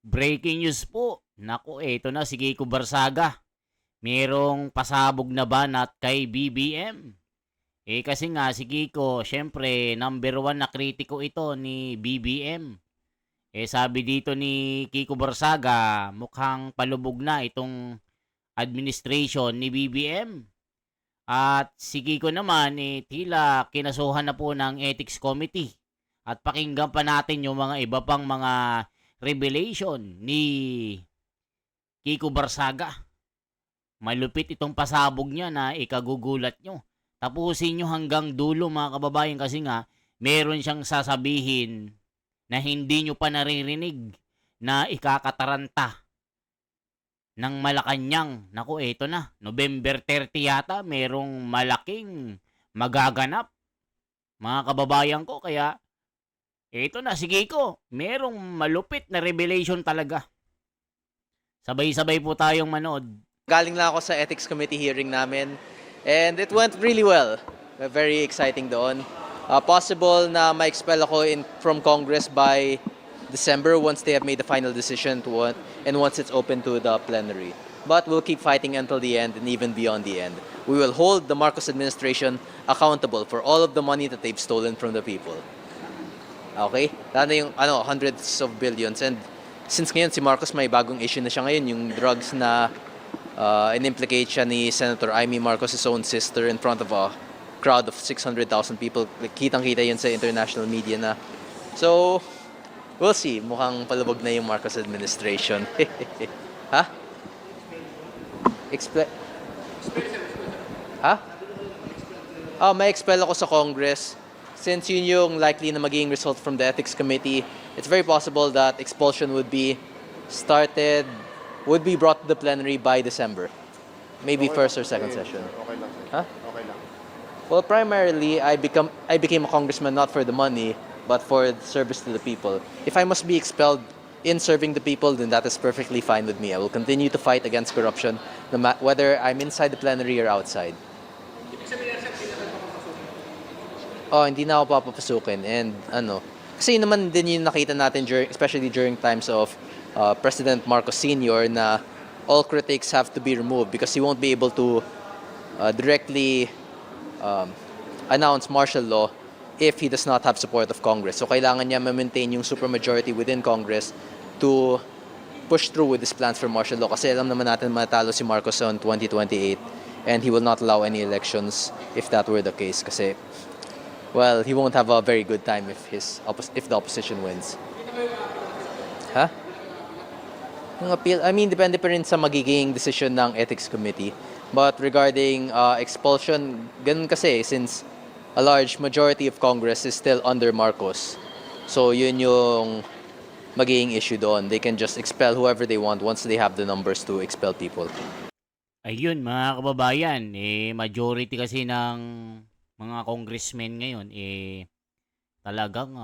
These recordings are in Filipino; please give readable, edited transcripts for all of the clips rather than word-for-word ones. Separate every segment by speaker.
Speaker 1: Breaking news po. Naku, eto na si Kiko Barsaga. Merong pasabog na banat kay BBM. Kasi nga si Kiko, syempre number one na kritiko ito ni BBM. Sabi dito ni Kiko Barsaga, mukhang palubog na itong administration ni BBM. At si Kiko naman, tila kinasuhan na po ng Ethics Committee. At pakinggan pa natin yung mga iba pang mga revelation ni Kiko Barsaga. Malupit itong pasabog niya na ikagugulat nyo. Tapusin nyo hanggang dulo mga kababayan kasi nga meron siyang sasabihin na hindi nyo pa naririnig na ikakataranta ng Malacanang. Naku, eto na. November 30 yata, merong malaking magaganap. Mga kababayan ko, kaya eto na, sige ko. Merong malupit na revelation talaga. Sabay-sabay po tayong manood.
Speaker 2: Galing lang ako sa Ethics Committee hearing namin and it went really well. Very exciting doon. Possible na ma-expel ako from Congress by December once they have made the final decision and once it's open to the plenary. But we'll keep fighting until the end and even beyond the end. We will hold the Marcos administration accountable for all of the money that they've stolen from the people. Okay? Lalo yung hundreds of billions. And since ngayon si Marcos may bagong issue na siya ngayon, yung drugs na in-implicate siya ni Senator Amy Marcos' own sister in front of a crowd of 600,000 people. Kitang-kita yun sa international media na. So, we'll see. Mukhang palubog na yung Marcos administration. Ha? Ha? May expel ako sa Congress. Since yun yung likely na magiging result from the Ethics Committee, it's very possible that expulsion would be brought to the plenary by December. Maybe first or second session.
Speaker 3: Okay lang.
Speaker 2: Huh?
Speaker 3: Okay lang.
Speaker 2: Well, primarily, I became a congressman not for the money, but for service to the people. If I must be expelled in serving the people, then that is perfectly fine with me. I will continue to fight against corruption, whether I'm inside the plenary or outside. Hindi na ako papapasukin. And kasi naman din yung nakita natin especially during times of President Marcos Sr. na all critics have to be removed because he won't be able to directly announce martial law if he does not have support of Congress. So kailangan niya ma-maintain yung supermajority within Congress to push through with his plans for martial law. Kasi alam naman natin matalo si Marcos on 2028 and he will not allow any elections if that were the case. Kasi, well, he won't have a very good time if the opposition wins. Ha? Yung appeal, depende pa rin sa magiging decision ng Ethics Committee. But regarding expulsion, ganun kasi since a large majority of Congress is still under Marcos. So yun yung magiging issue doon. They can just expel whoever they want once they have the numbers to expel people.
Speaker 1: Ayun mga kababayan, majority kasi ng mga congressmen ngayon talagang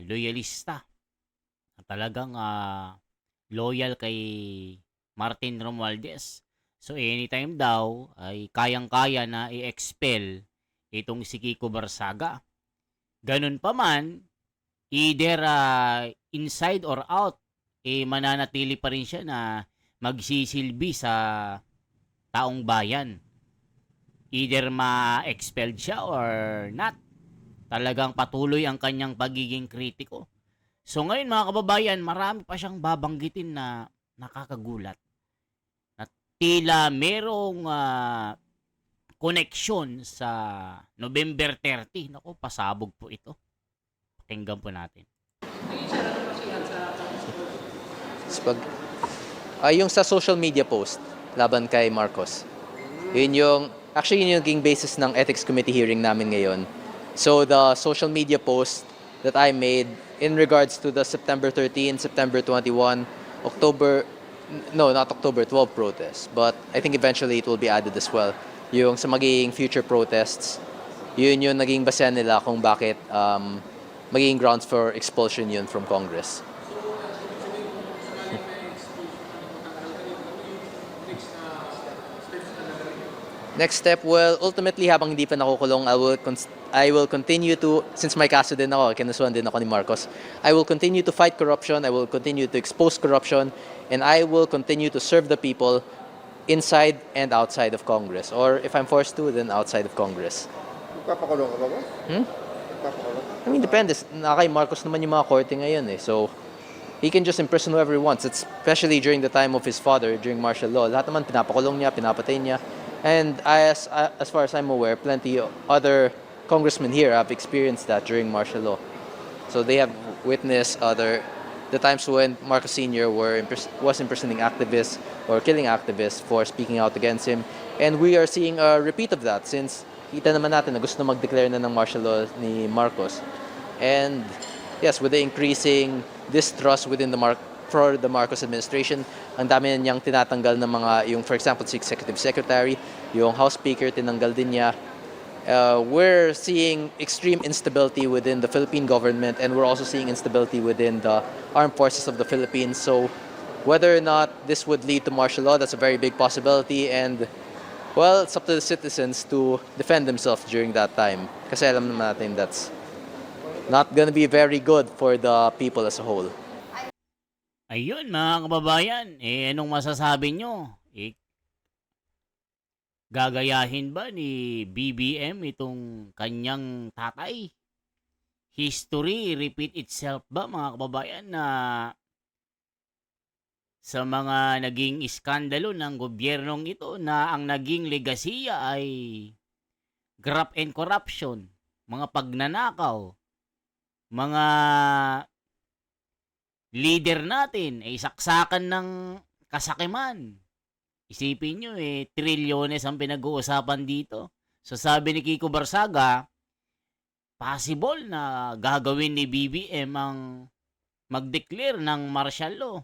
Speaker 1: loyalista. Talagang loyal kay Martin Romualdez. So anytime daw ay kayang-kaya na i-expel itong si Kiko Barsaga. Ganun pa man, either inside or out, mananatili pa rin siya na magsisilbi sa taong bayan. Either ma-expelled siya or not. Talagang patuloy ang kanyang pagiging kritiko. So ngayon mga kababayan, marami pa siyang babanggitin na nakakagulat. Na tila merong connection sa November 30. Naku, pasabog po ito. Pakinggan po natin.
Speaker 2: Yung sa social media post laban kay Marcos. Yun yung naging basis ng Ethics Committee hearing namin ngayon. So the social media post that I made in regards to the September 13, September 21, not October 12 protests, but I think eventually it will be added as well. Yung sa magiging future protests, yun yung naging basehan nila kung bakit magiging grounds for expulsion yun from Congress. Next step, well, ultimately, habang hindi pa nakukulong, I will continue to, since may kaso din ako, kinasuhan din ako ni Marcos, I will continue to fight corruption, I will continue to expose corruption, and I will continue to serve the people inside and outside of Congress. Or if I'm forced to, then outside of Congress.
Speaker 3: Magpapakulong ka ba, boss? Magpapakulong?
Speaker 2: I mean, depende. Kay Marcos naman yung mga korte ngayon eh. So, he can just imprison whoever he wants. It's especially during the time of his father, during martial law. Lahat naman pinapakulong niya, pinapatay niya. And as far as I'm aware, plenty of other congressmen here have experienced that during martial law. So they have witnessed the times when Marcos Sr. was imprisoning activists or killing activists for speaking out against him. And we are seeing a repeat of that since kita naman natin na gusto mag-declare na ng martial law ni Marcos. And yes, with the increasing distrust within for the Marcos administration, ang dami niyang tinatanggal ng mga, yung for example, si Executive Secretary, yung House Speaker, tinanggal din niya. We're seeing extreme instability within the Philippine government, and we're also seeing instability within the armed forces of the Philippines. So whether or not this would lead to martial law, that's a very big possibility, and well, it's up to the citizens to defend themselves during that time. Kasi alam naman natin that's not gonna be very good for the people as a whole.
Speaker 1: Ayun, mga kababayan, anong masasabi nyo? Gagayahin ba ni BBM itong kanyang tatay? History repeat itself ba, mga kababayan, na sa mga naging iskandalo ng gobyernong ito na ang naging legasiya ay graft and corruption, mga pagnanakaw, mga leader natin ay saksakan ng kasakiman. Isipin nyo trilyones ang pinag-uusapan dito. So sabi ni Kiko Barsaga, possible na gagawin ni BBM ang mag-declare ng martial law.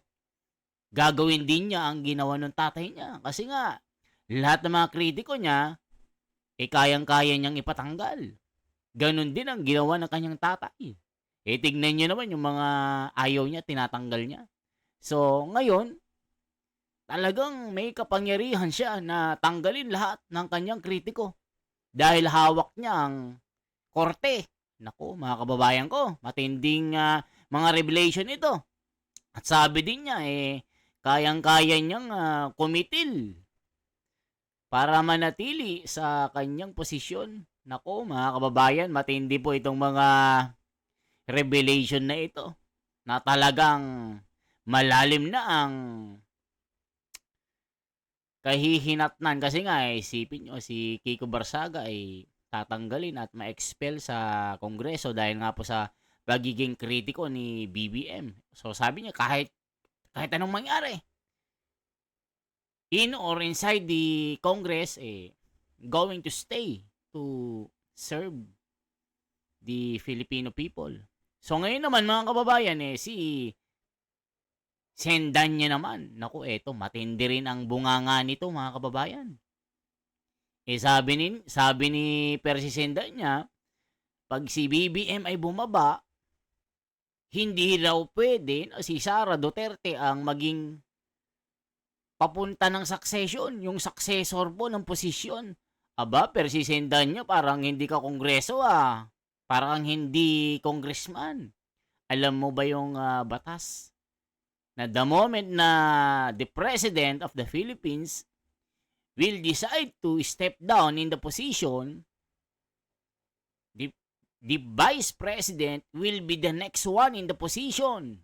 Speaker 1: Gagawin din niya ang ginawa ng tatay niya. Kasi nga, lahat ng mga kritiko niya, kayang-kaya niyang ipatanggal. Ganon din ang ginawa ng kanyang tatay. Tignan niyo naman yung mga ayaw niya, tinatanggal niya. So, ngayon, talagang may kapangyarihan siya na tanggalin lahat ng kanyang kritiko. Dahil hawak niya ang korte. Naku, mga kababayan ko, matinding mga revelation ito. At sabi din niya, kayang-kaya niyang kumitil para manatili sa kanyang posisyon. Naku, mga kababayan, matindi po itong mga revelation na ito na talagang malalim na ang kahihinatnan. Kasi nga, isipin nyo, si Kiko Barsaga ay tatanggalin at ma-expel sa Kongreso dahil nga po sa pagiging kritiko ni BBM. So sabi niya, kahit anong mangyari, in or inside the Congress, going to stay to serve the Filipino people. So ngayon naman, mga kababayan, si Sendan niya naman. Naku, eto, matindi rin ang bunganga nito, mga kababayan. Sabi ni Percy Sendan niya, pag si BBM ay bumaba, hindi raw pwede na si Sara Duterte ang maging papunta ng succession, yung successor po ng posisyon. Aba, Percy Sendan niya, parang hindi ka kongreso Parang hindi congressman. Alam mo ba yung batas? Na the moment na the President of the Philippines will decide to step down in the position, the Vice President will be the next one in the position.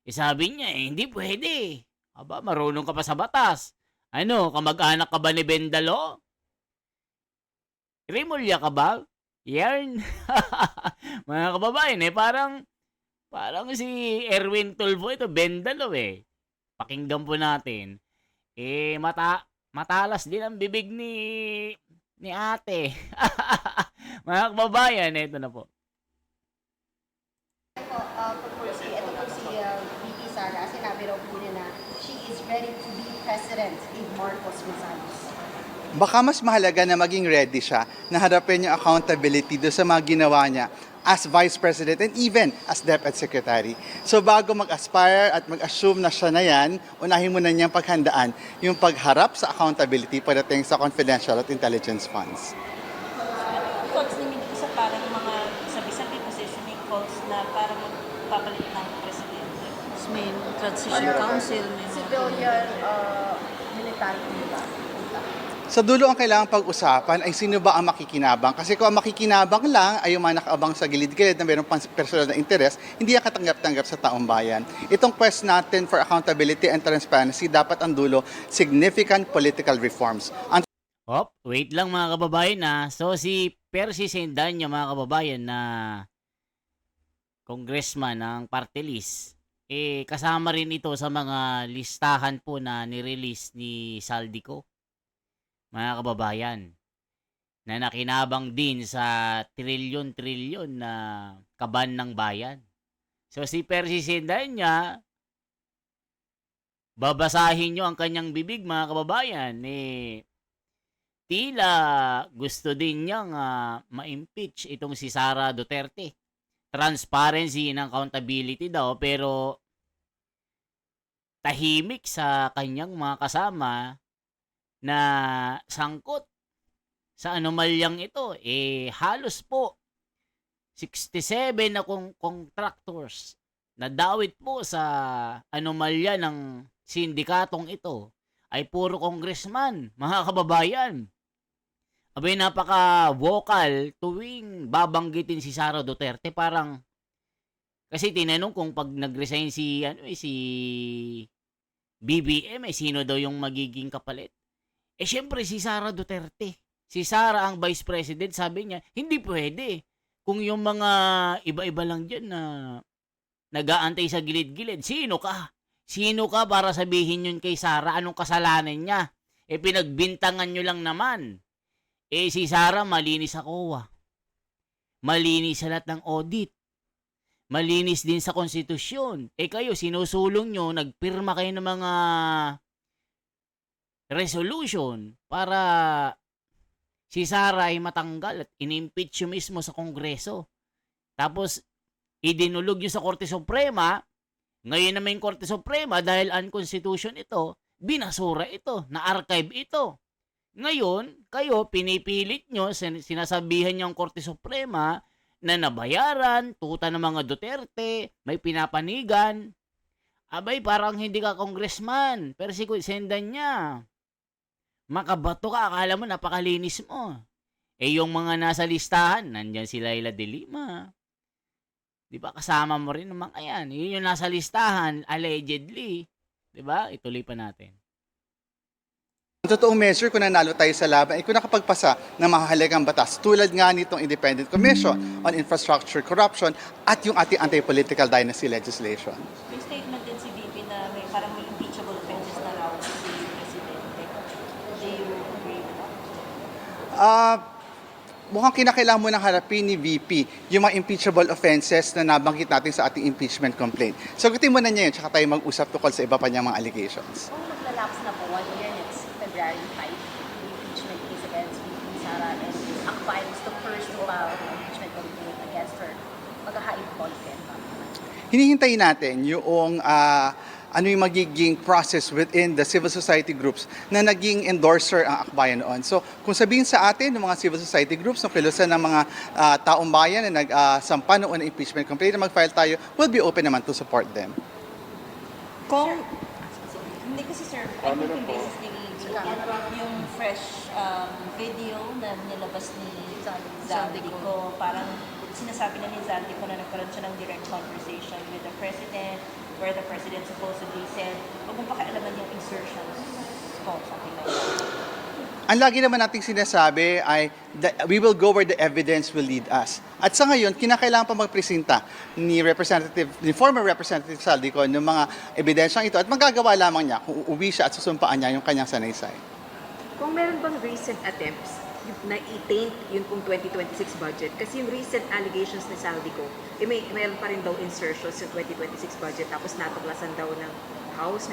Speaker 1: Sabi niya, hindi pwede. Aba, marunong ka pa sa batas. Ano, kamag-anak ka ba ni Bendalo? Rimulya ka ba? Yarn. Mga kababayan, parang si Erwin Tulfo ito, Bendalo Pakinggan po natin. Matalas din ang bibig ni ate. Mga kababayan, ito na po.
Speaker 4: Ito po si VP Sara, sinabi raw po niya na she is ready to be president if Marcos resigns.
Speaker 3: Baka mas mahalaga na maging ready siya na harapin yung accountability doon sa mga ginawa niya
Speaker 5: as Vice President and even as DepEd Secretary. So bago mag-aspire at mag-assume na siya na yan, unahin muna niyang paghandaan yung pagharap sa accountability pagdating sa confidential at intelligence funds.
Speaker 6: Thoughts ninyo dito sa parang mga sabi-sabi positioning calls na parang magpapalit ng presidente?
Speaker 7: May transition council, may mga
Speaker 4: Civilian, military, di ba?
Speaker 5: Sa dulo ang kailangang pag-usapan ay sino ba ang makikinabang. Kasi kung ang makikinabang lang ay yung mga nakaabang sa gilid-gilid na mayroong personal na interes, hindi yan katanggap-tanggap sa taong bayan. Itong quest natin for accountability and transparency, dapat ang dulo significant political reforms.
Speaker 1: Wait lang mga kababayan na. So si Percy Sendaño mga kababayan na congressman ng party list, kasama rin ito sa mga listahan po na nirelease ni Saldico. Mga kababayan, na nakinabang din sa trilyon-trilyon na kaban ng bayan. So si Percy Sendaño, babasahin nyo ang kanyang bibig mga kababayan, tila gusto din niyang ma-impeach itong si Sara Duterte. Transparency and accountability daw, pero tahimik sa kanyang mga kasama na sangkot sa anomalyang ito. Halos po 67 na contractors na dawit po sa anomalya ng sindikatong ito ay puro congressman, mga kababayan. Abay, napaka-vocal tuwing babanggitin si Sara Duterte. Parang, kasi tinanong kung pag nag-resign si BBM, sino daw yung magiging kapalit? Syempre si Sara Duterte. Si Sara ang Vice President, sabi niya, hindi pwede. Kung yung mga iba-iba lang dyan na nag-aantay sa gilid-gilid, sino ka? Sino ka para sabihin yun kay Sara? Anong kasalanan niya? Pinagbintangan nyo lang naman. Si Sara malinis sa COA. Malinis sa lahat ng audit. Malinis din sa konstitusyon. Kayo, sinusulong nyo, nagpirma kayo ng mga resolution para si Sara ay matanggal at in-impeach nyo mismo sa Kongreso. Tapos, idinulog nyo sa Korte Suprema. Ngayon naman yung Korte Suprema, dahil unconstitution ito, binasura ito, na-archive ito. Ngayon, kayo, pinipilit nyo, sinasabihan nyo ang Korte Suprema na nabayaran, tuta ng mga Duterte, may pinapanigan. Abay, parang hindi ka congressman. Pero si Sendaño, makabato ka, akala mo napakalinis mo. Yung mga nasa listahan, nandyan si Laila de Lima. Di ba, kasama mo rin naman ayan. Yun yung nasa listahan, allegedly. Di ba? Ituloy pa natin.
Speaker 5: Ang totoong measure kung nanalo tayo sa laban ay kung nakapagpasa ng mahalagang batas tulad nga nitong Independent Commission on Infrastructure Corruption at yung ating anti-political dynasty legislation.
Speaker 6: May statement din si VP na may parang may impeachable offenses na raw si Presidente. Do you agree with that?
Speaker 5: Mukhang kinakailangan mo nang harapin ni VP yung mga impeachable offenses na nabanggit natin sa ating impeachment complaint. Sagutin mo na niya yun, tsaka tayo mag-usap tukol sa iba pa niyang mga allegations.
Speaker 4: Kung maglalapse na po 1 year, it's February 5, the impeachment case against VP Sara, and ACT-5 is the first to file an impeachment complaint against her. Maghahain content.
Speaker 5: Hinihintay natin yung ano yung magiging process within the civil society groups na naging endorser ang akbayan noon. So kung sabihin sa atin ng mga civil society groups, ng kilusan ng mga taong bayan na nagsampa noon ng impeachment complaint na mag-file tayo, we'll be open naman to support them.
Speaker 6: Kung, hindi kasi sir, I think yung basis ni yung fresh video na nilabas ni Zaldico, parang sinasabi na ni Zaldico na nagkaroon siya ng direct conversation with the President, where the President supposedly said, huwag mong pakialaman yung insertions ko, something like that.
Speaker 5: Ang lagi naman nating sinasabi ay we will go where the evidence will lead us. At sa ngayon, kinakailangan pa magpresenta ni former Representative Zaldico ng mga ebidensyang ito at magagawa lamang niya kung uuwi siya at susumpaan niya yung kanyang sanaysay.
Speaker 8: Kung meron bang recent attempts na i-taint yung kung 2026 budget, kasi yung recent allegations ni Zaldico, mayroon pa rin daw insertions sa 2026 budget, tapos natuklasan daw ng House,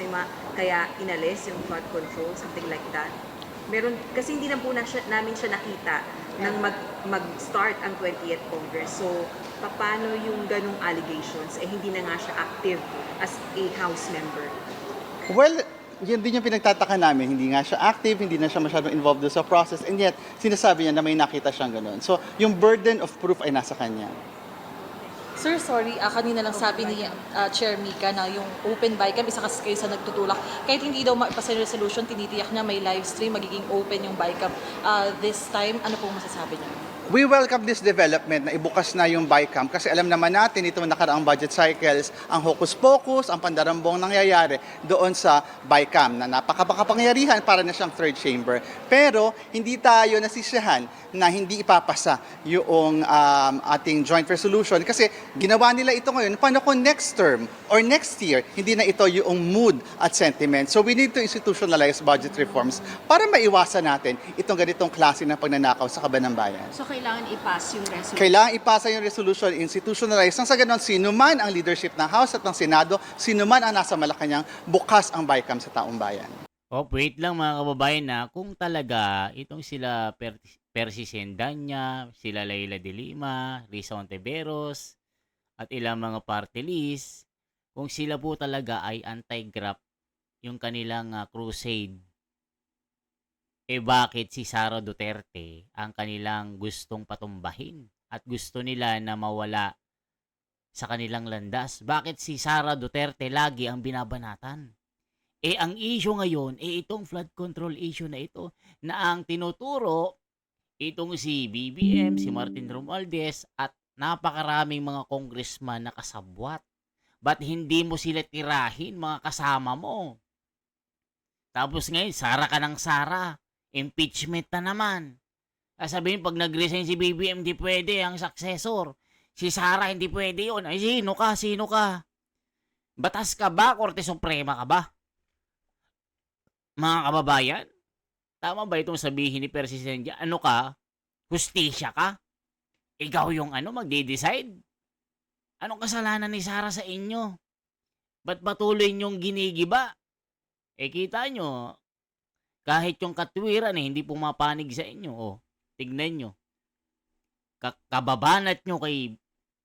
Speaker 8: kaya inalis yung flood control, something like that. Meron, kasi hindi na po namin siya nakita nang mag-start ang 20th Congress. So, paano yung ganong allegations? Hindi na nga siya active as a House member.
Speaker 5: Well, yun din yung pinagtataka namin. Hindi nga siya active, hindi na siya masyadong involved doon sa process, and yet, sinasabi niya na may nakita siyang ganun. So, yung burden of proof ay nasa kanya.
Speaker 9: Sir, sorry, kanina lang sabi ni Chair Mika na yung open BICAM, isa kasi kayo sa nagtutulak. Kahit hindi daw maipasa yung resolution, tinitiyak niya may live stream, magiging open yung BICAM. This time, ano pong masasabi niya?
Speaker 5: We welcome this development na ibukas na yung BICAM kasi alam naman natin itong nakaraang budget cycles, ang hocus-pocus, ang pandarambong nangyayari doon sa BICAM na napakapakapangyarihan para na siyang third chamber. Pero hindi tayo nasisiyahan na hindi ipapasa yung ating joint resolution kasi ginawa nila ito ngayon. Paano kung next term or next year, hindi na ito yung mood at sentiment. So we need to institutionalize budget reforms para maiwasan natin itong ganitong klase ng pagnanakaw sa kaban ng bayan.
Speaker 7: So, kailangan i-pass yung resolution.
Speaker 5: Kailangan ipasa yung resolution, institutionalize. Nang sa ganon, sino man ang leadership ng House at ng Senado, sino man ang nasa Malacanang, bukas ang BICAM sa taong bayan.
Speaker 1: Oh, wait lang mga kababayan na kung talaga itong sila Percy Sendanya, sila Leila de Lima, Risa Ontiveros, at ilang mga party list, kung sila po talaga ay anti-graft yung kanilang crusade, bakit si Sara Duterte ang kanilang gustong patumbahin at gusto nila na mawala sa kanilang landas? Bakit si Sara Duterte lagi ang binabanatan? Ang issue ngayon, itong flood control issue na ito, na ang tinuturo, itong si BBM, si Martin Romualdez, at napakaraming mga congressman na kasabwat. Ba't hindi mo sila tirahin, mga kasama mo? Tapos ngayon, Sara ka ng Sara. Impeachment na naman. Sabihin, pag nag-resign si BBM, hindi pwede ang successor. Si Sara, hindi pwede yun. Ay, sino ka? Sino ka? Batas ka ba? Korte Suprema ka ba? Mga kababayan, tama ba itong sabihin ni Percy Sendanya? Ano ka? Hustisya ka? Ikaw yung magde-decide? Anong kasalanan ni Sara sa inyo? Ba't patuloy niyong ginigiba? Kita nyo, kahit yung katwiran hindi pumapanig sa inyo. Tignan nyo. Kababanat nyo kay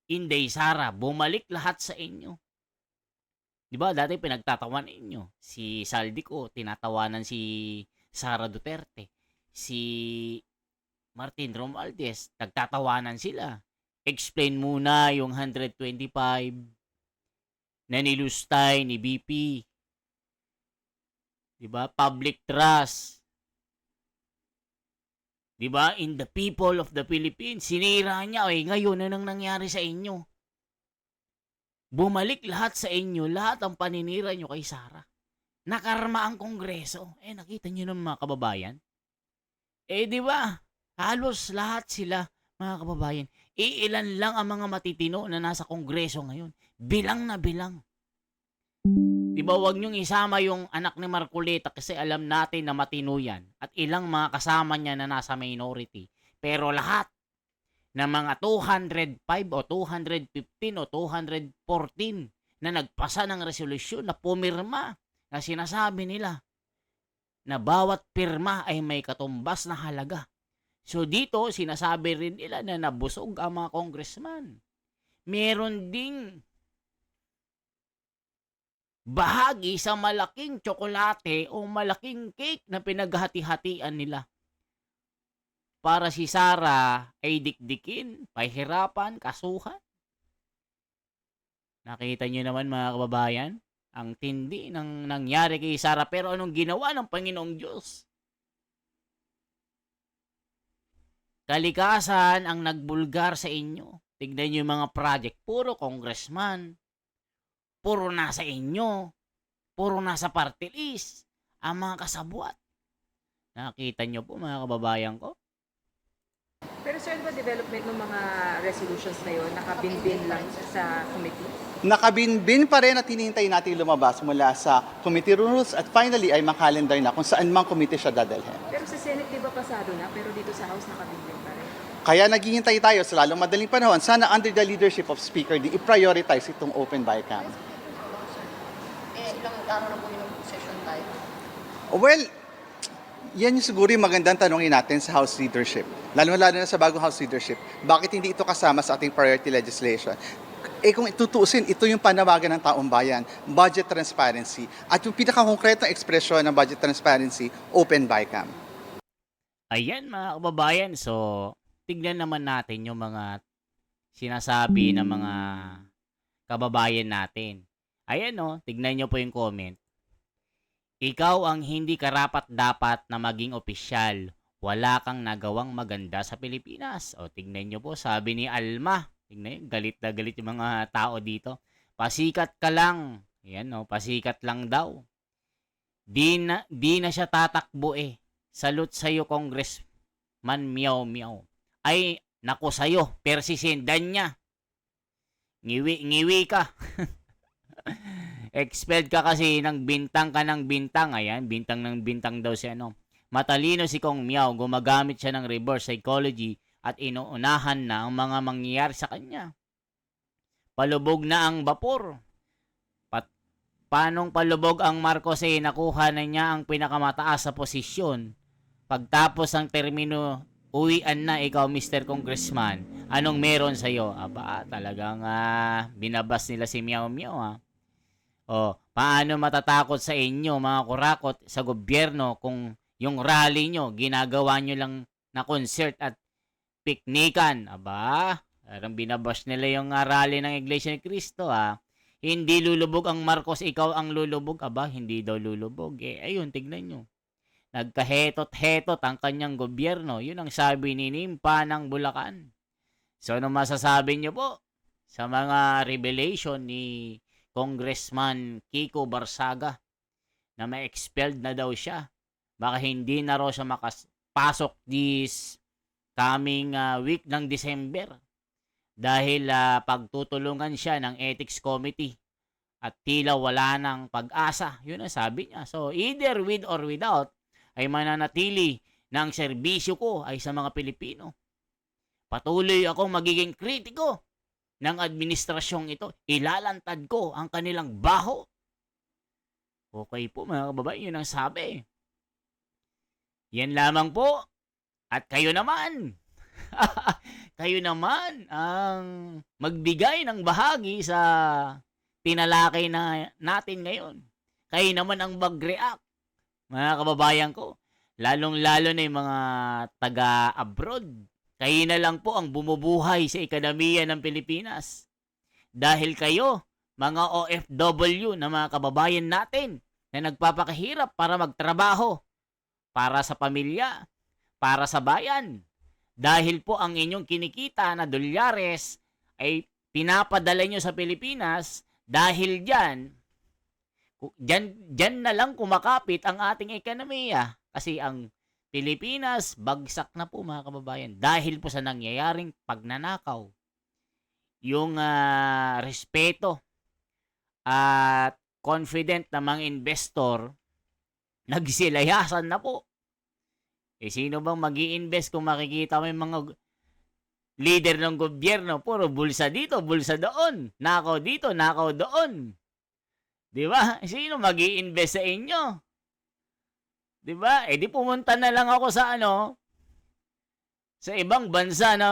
Speaker 1: Inday Sara, bumalik lahat sa inyo. Diba, dati pinagtatawan ninyo. Si Saldico, tinatawanan si Sara Duterte. Si Martin Romualdez, nagtatawanan sila. Explain muna yung 125 na nilustay ni BP. Diba? Public trust. Diba? In the people of the Philippines. Sinira niya. Ngayon, anong nangyari sa inyo? Bumalik lahat sa inyo. Lahat ang paninira nyo kay Sara. Nakarma ang Kongreso. Nakita nyo ng mga kababayan? Diba? Halos lahat sila, mga kababayan. Ilan lang ang mga matitino na nasa Kongreso ngayon. Bilang na bilang. Diba, wag niyong isama yung anak ni Marcoleta kasi alam natin na matino yan. At ilang mga kasama niya na nasa minority. Pero lahat ng mga 205 o 215 o 214 na nagpasa ng resolusyon na pumirma na sinasabi nila na bawat pirma ay may katumbas na halaga. So dito, sinasabi rin nila na nabusog ang mga congressman. Meron ding bahagi sa malaking tsokolate o malaking cake na pinaghati-hatian nila. Para si Sara ay dikdikin, pahirapan, kasuhan. Nakita niyo naman mga kababayan, ang tindi ng nangyari kay Sara. Pero anong ginawa ng Panginoong Diyos? Kalikasan ang nagbulgar sa inyo. Tignan niyo yung mga project. Puro congressman. Puro nasa inyo. Puro nasa party list. Ang mga kasabwat. Nakita niyo po mga kababayan ko?
Speaker 8: Pero sir, ba development ng mga resolutions na yun, nakabinbin lang sa committee?
Speaker 5: Nakabinbin pa rin at hinihintay natin lumabas mula sa committee rules at finally ay makalendar na kung saan mang committee siya dadalhin.
Speaker 8: Pero sa Senate, di ba pasado na? Pero dito sa House, nakabinbin pa rin.
Speaker 5: Kaya naghihintay tayo sa lalong madaling panahon. Sana under the leadership of Speaker D, i-prioritize itong open BICAM.
Speaker 7: Ilang araw na po yung session tayo?
Speaker 5: Well, Yan yung siguro yung magandang tanongin natin sa House leadership. Lalo na sa bagong House leadership. Bakit hindi ito kasama sa ating priority legislation? Kung itutuusin, ito yung panawagan ng taong bayan, budget transparency. At yung pinakakongkretong ekspresyon ng budget transparency, open BICAM.
Speaker 1: Ayan mga kababayan, so tignan naman natin yung mga sinasabi ng mga kababayan natin. Ayan o, tignan nyo po yung comment. Ikaw ang hindi karapat-dapat na maging opisyal. Wala kang nagawang maganda sa Pilipinas. O tignan nyo po, sabi ni Alma. Tignan nyo, galit na galit yung mga tao dito. Pasikat ka lang. Ayan o, pasikat lang daw. Di na siya tatakbo eh. Salute sa'yo, Congressman Meow Meow. Ay, nako sa'yo, persisindan niya. Ngiwi ka. Expelled ka kasi ng bintang ka ng bintang. Ayan, bintang ng bintang daw si ano. Matalino si Kong Meow, gumagamit siya ng reverse psychology at inuunahan na ang mga mangyayari sa kanya. Palubog na ang bapor. Paanong palubog ang Marcos nakuha na niya ang pinakamataas sa posisyon. Pagtapos ang termino, uwian na ikaw Mr. Congressman. Anong meron sa'yo? Aba, talagang binabas nila si Meow Meow O, paano matatakot sa inyo mga kurakot sa gobyerno kung yung rally nyo, ginagawa nyo lang na concert at piknikan? Aba, parang binabash nila yung rally ng Iglesia ni Cristo Hindi lulubog ang Marcos, ikaw ang lulubog. Aba, hindi daw lulubog. Ayun, tignan nyo. Nagkahetot-hetot ang kanyang gobyerno. Yun ang sabi ni Nimpa ng Bulacan. So, ano masasabi nyo po sa mga revelation ni Congressman Kiko Barsaga na ma-expelled na daw siya? Baka hindi na raw siya makapasok this coming week ng December dahil pagtutulungan siya ng Ethics Committee at tila wala ng pag-asa. Yun ang sabi niya. So, either with or without, ay mananatili ng serbisyo ko ay sa mga Pilipino. Patuloy akong magiging kritiko ng administrasyong ito. Ilalantad ko ang kanilang baho. Okay po mga kababayan, yun ang sabi. Yan lamang po. At kayo naman. Kayo naman ang magbigay ng bahagi sa tinalakay na natin ngayon. Kayo naman ang mag-react. Mga kababayan ko, lalong-lalo na yung mga taga-abroad. Kayo na lang po ang bumubuhay sa ekonomiya ng Pilipinas. Dahil kayo, mga OFW na mga kababayan natin na nagpapakahirap para magtrabaho, para sa pamilya, para sa bayan. Dahil po ang inyong kinikita na dolyares ay pinapadala nyo sa Pilipinas, dahil dyan na lang kumakapit ang ating ekonomiya. Kasi ang Pilipinas, bagsak na po mga kababayan. Dahil po sa nangyayaring pagnanakaw. Yung respeto at confident na mga investor, nagsilayasan na po. Sino bang mag-i-invest kung makikita mo yung mga leader ng gobyerno? Puro bulsa dito, bulsa doon. Nakaw dito, nakaw doon. Di ba? Sino mag-i-invest sa inyo? Di ba? Di pumunta na lang ako sa sa ibang bansa na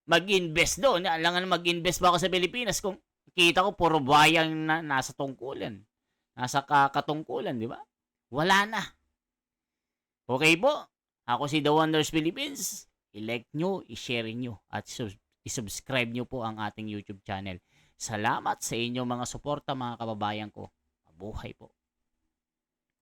Speaker 1: mag-invest doon. Alangan mag-invest pa ako sa Pilipinas kung kita ko puro bayang na nasa tungkulan. Nasa katungkulan, di ba? Wala na. Okay po. Ako si The Wonders Philippines. I-like nyo, i-share nyo, at i-subscribe nyo po ang ating YouTube channel. Salamat sa inyong mga suporta mga kababayan ko. Mabuhay po.